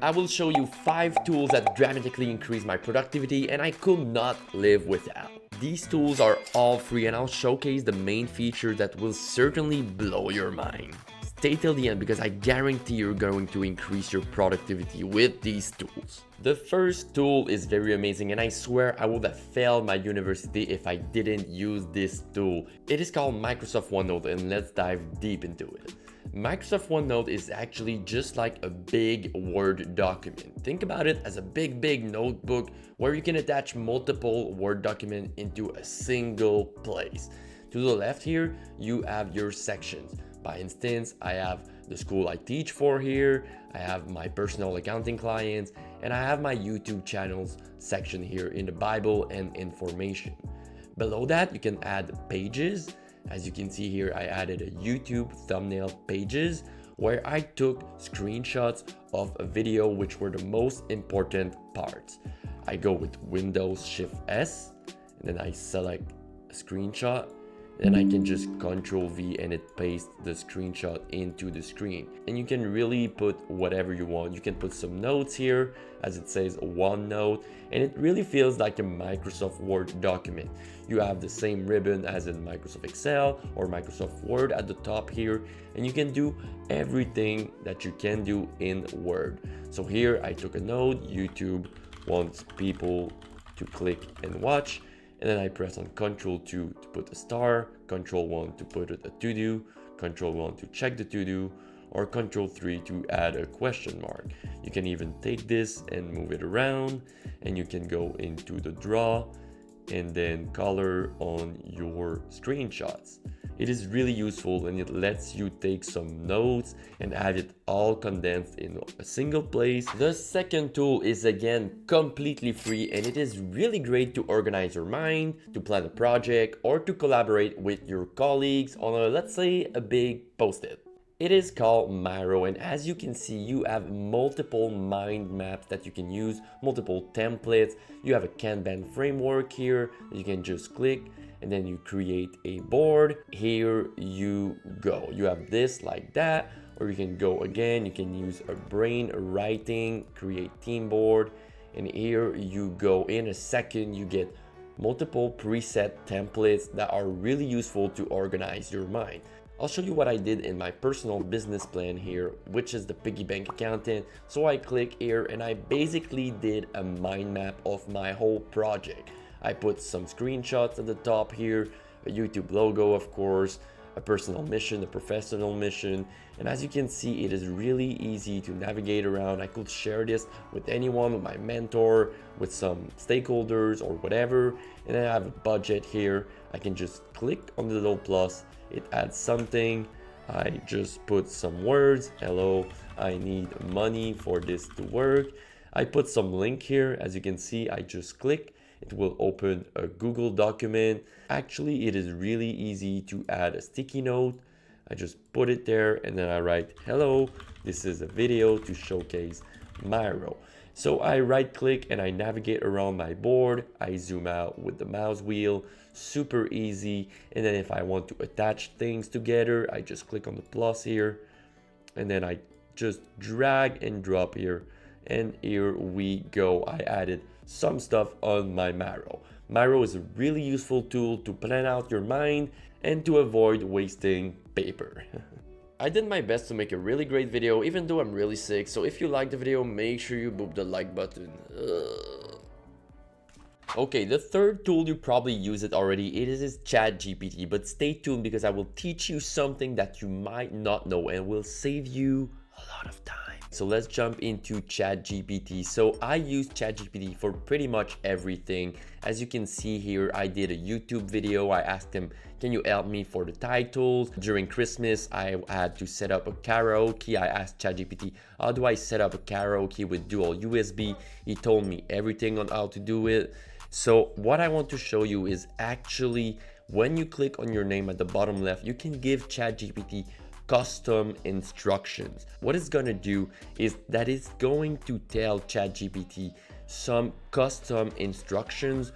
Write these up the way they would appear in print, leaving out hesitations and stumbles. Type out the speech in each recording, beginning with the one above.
I will show you 5 tools that dramatically increase my productivity and I could not live without. These tools are all free and I'll showcase the main features that will certainly blow your mind. Stay till the end because I guarantee you're going to increase your productivity with these tools. The first tool is very amazing and I swear I would have failed my university if I didn't use this tool. It is called Microsoft OneNote and let's dive deep into it. Microsoft OneNote is actually just like a big Word document. Think about it as a big notebook where you can attach multiple Word documents into a single place. To the left here, you have your sections. By instance, I have the school I teach for here, I have my personal accounting clients, and I have my YouTube channels section here in the Bible and information. Below that, you can add pages. As you can see here, I added a YouTube thumbnail pages where I took screenshots of a video which were the most important parts. I go with Windows Shift S, and then I select a screenshot. Then I can just Ctrl V and it pastes the screenshot into the screen. And you can really put whatever you want. You can put some notes here, as it says OneNote, and it really feels like a Microsoft Word document. You have the same ribbon as in Microsoft Excel or Microsoft Word at the top here, and you can do everything that you can do in Word. So here I took a note, YouTube wants people to click and watch. And then I press on Ctrl 2 to put a star, Ctrl 1 to put it a to-do, Ctrl 1 to check the to-do, or Ctrl 3 to add a question mark. You can even take this and move it around, and you can go into the draw and then color on your screenshots. It is really useful and it lets you take some notes and have it all condensed in a single place. The second tool is again completely free and it is really great to organize your mind, to plan a project, or to collaborate with your colleagues on a, let's say, a big post-it. It is called Miro, and as you can see, you have multiple mind maps that you can use, multiple templates. You have a Kanban framework here that you can just click and then you create a board. Here you go. You have this like that, or you can go again. You can use a brain writing, create team board, and here you go. In a second, you get multiple preset templates that are really useful to organize your mind. I'll show you what I did in my personal business plan here, which is the piggy bank accountant. So I click here and I basically did a mind map of my whole project. I put some screenshots at the top here, a YouTube logo, of course, a personal mission, a professional mission. And as you can see, it is really easy to navigate around. I could share this with anyone, with my mentor, with some stakeholders or whatever. And then I have a budget here. I can just click on the little plus. It adds something. I just put some words. Hello, I need money for this to work. I put some link here. As you can see, I just click. It will open a Google document. Actually, it is really easy to add a sticky note. I just put it there and then I write, hello, this is a video to showcase Miro. So I right click and I navigate around my board. I zoom out with the mouse wheel, super easy. And then if I want to attach things together, I just click on the plus here and then I just drag and drop here. And here we go. I added some stuff on my Miro. Miro is a really useful tool to plan out your mind and to avoid wasting paper. I did my best to make a really great video even though I'm really sick, so if you liked the video, make sure you boop the like button. Okay, the third tool, you probably use it already, it is ChatGPT, but stay tuned because I will teach you something that you might not know and will save you a lot of time. So let's jump into ChatGPT. So I use ChatGPT for pretty much everything. As you can see here, I did a YouTube video. I asked him, can you help me for the titles? During Christmas, I had to set up a karaoke. I asked ChatGPT, how do I set up a karaoke with dual USB? He told me everything on how to do it. So what I want to show you is actually when you click on your name at the bottom left, you can give ChatGPT custom instructions. What it's gonna do is that it's going to tell ChatGPT some custom instructions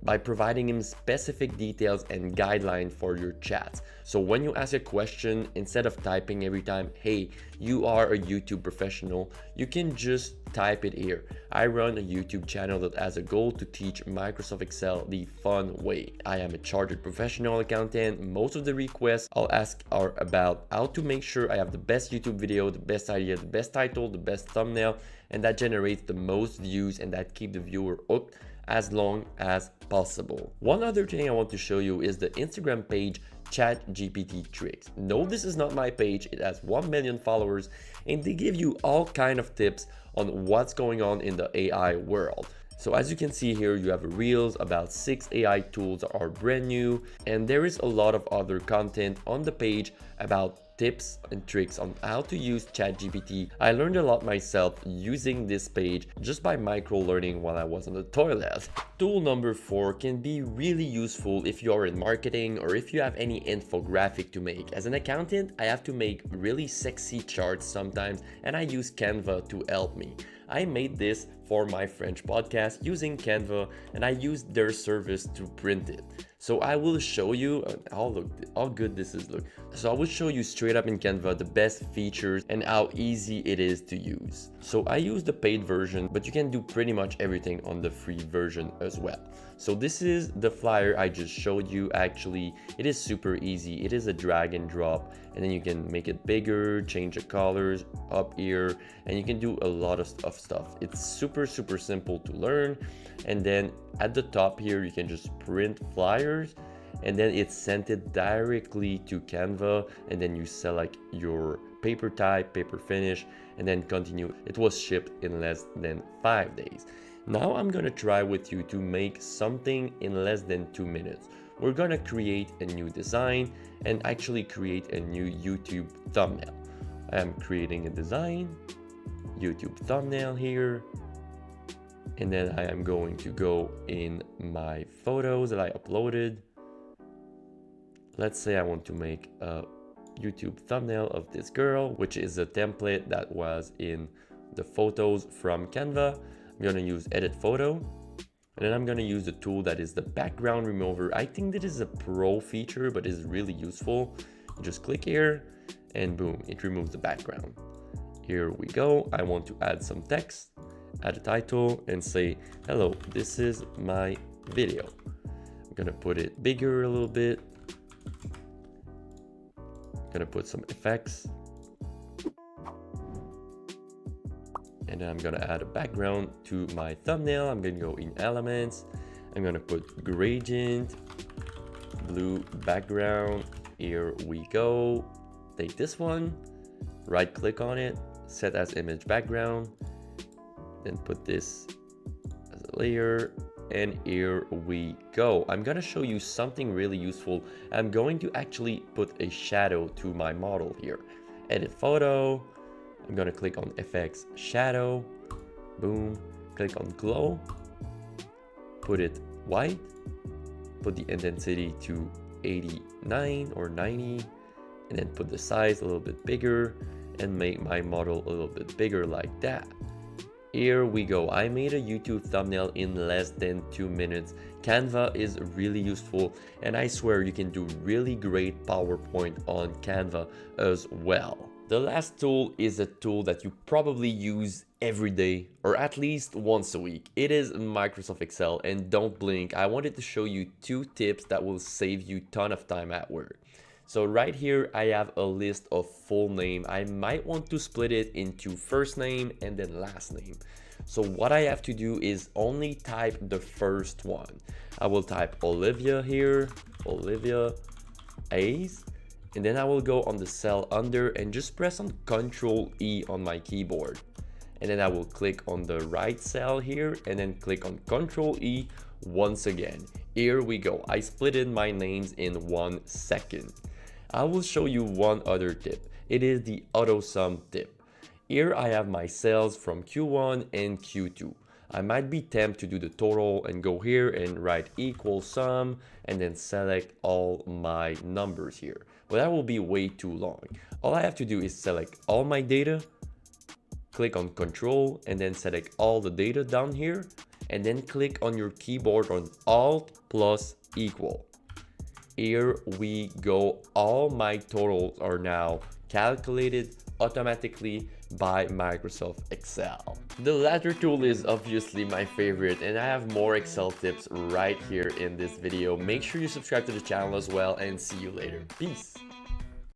by providing him specific details and guidelines for your chats. So when you ask a question, instead of typing every time, hey, you are a YouTube professional, you can just type it here. I run a YouTube channel that has a goal to teach Microsoft Excel the fun way. I am a chartered professional accountant. Most of the requests I'll ask are about how to make sure I have the best YouTube video, the best idea, the best title, the best thumbnail, and that generates the most views and that keep the viewer hooked as long as possible. One other thing I want to show you is the Instagram page ChatGPT Tricks. No, this is not my page. It has 1 million followers and they give you all kind of tips on what's going on in the AI world. So as you can see here, you have reels about 6 AI tools that are brand new, and there is a lot of other content on the page about tips and tricks on how to use ChatGPT. I learned a lot myself using this page just by micro learning while I was on the toilet. Tool number 4 can be really useful if you are in marketing or if you have any infographic to make. As an accountant, I have to make really sexy charts sometimes, and I use Canva to help me. I made this for my French podcast using Canva, and I used their service to print it. So I will show you how good this is. Look, so I will show you straight up in Canva the best features and how easy it is to use. So I use the paid version, but you can do pretty much everything on the free version as well. So this is the flyer I just showed you. Actually, it is super easy. It is a drag and drop, and then you can make it bigger, change the colors up here, and you can do a lot of stuff. It's super simple to learn. And then at the top here, you can just print flyers, and then it's sent it directly to Canva, and then you select your paper type, paper finish, and then continue. It was shipped in less than 5 days. Now I'm gonna try with you to make something in less than 2 minutes. We're gonna create a new design and actually create a new YouTube thumbnail. I am creating a design, YouTube thumbnail here, and then I am going to go in my photos that I uploaded. Let's say I want to make a YouTube thumbnail of this girl, which is a template that was in the photos from Canva. I'm gonna use edit photo, and then I'm gonna use the tool that is the background remover. I think that is a pro feature, but is really useful. You just click here and boom, it removes the background. Here we go. I want to add some text, add a title and say, hello, this is my video. I'm gonna put it bigger a little bit. Gonna put some effects. And then I'm gonna add a background to my thumbnail. I'm gonna go in elements. I'm gonna put gradient, blue background. Here we go. Take this one, right click on it, set as image background, then put this as a layer, and here we go. I'm gonna show you something really useful. I'm going to actually put a shadow to my model here. Edit photo. I'm gonna click on effects, shadow, boom, click on glow, put it white, put the intensity to 89 or 90, and then put the size a little bit bigger and make my model a little bit bigger like that. Here we go. I made a YouTube thumbnail in less than 2 minutes. Canva is really useful, and I swear you can do really great PowerPoint on Canva as well. The last tool is a tool that you probably use every day or at least once a week. It is Microsoft Excel, and don't blink. I wanted to show you 2 tips that will save you a ton of time at work. So right here, I have a list of full name. I might want to split it into first name and then last name. So what I have to do is only type the first one. I will type Olivia here, Olivia Ace, and then I will go on the cell under and just press on Ctrl E on my keyboard. And then I will click on the right cell here and then click on Ctrl E once again. Here we go. I split in my names in 1 second. I will show you one other tip. It is the auto sum tip. Here I have my cells from Q1 and Q2. I might be tempted to do the total and go here and write equal sum and then select all my numbers here. But that will be way too long. All I have to do is select all my data, click on control and then select all the data down here and then click on your keyboard on Alt plus equal. Here we go. All my totals are now calculated automatically by Microsoft Excel. The latter tool is obviously my favorite, and I have more Excel tips right here in this video. Make sure you subscribe to the channel as well, and see you later. Peace.